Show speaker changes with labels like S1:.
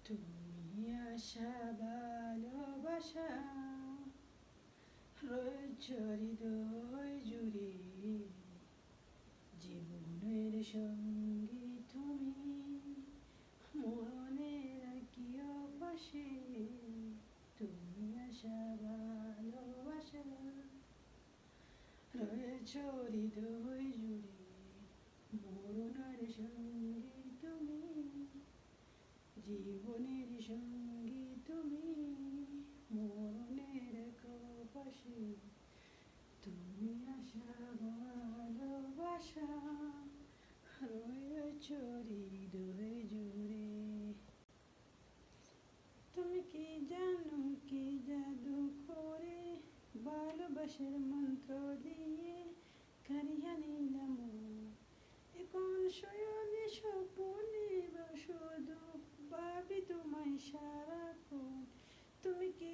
S1: তুমি আশা ভালোবাসা রয়েছ হৃদয় জুড়ে, জীবনের সঙ্গী তুমি, মরণের আঁকিও পাশে। তুমি আশা ভালোবাসা রয়েছ হৃদয় জুড়ে, মরণের সঙ্গী তুমি, জীবনের সঙ্গী তুমি, মরণের পাশে। তুমি আশা ভালোবাসা রয়েছ হৃদয় জুড়ে। তুমি কি জানো কি জাদু করে ভালোবাসার মন্ত্র দিয়ে কারিয়া নিলাম এখন শয়নে স্বপনে বা শুধু ভাবি তোমায় সারাক্ষণ। তুমি কি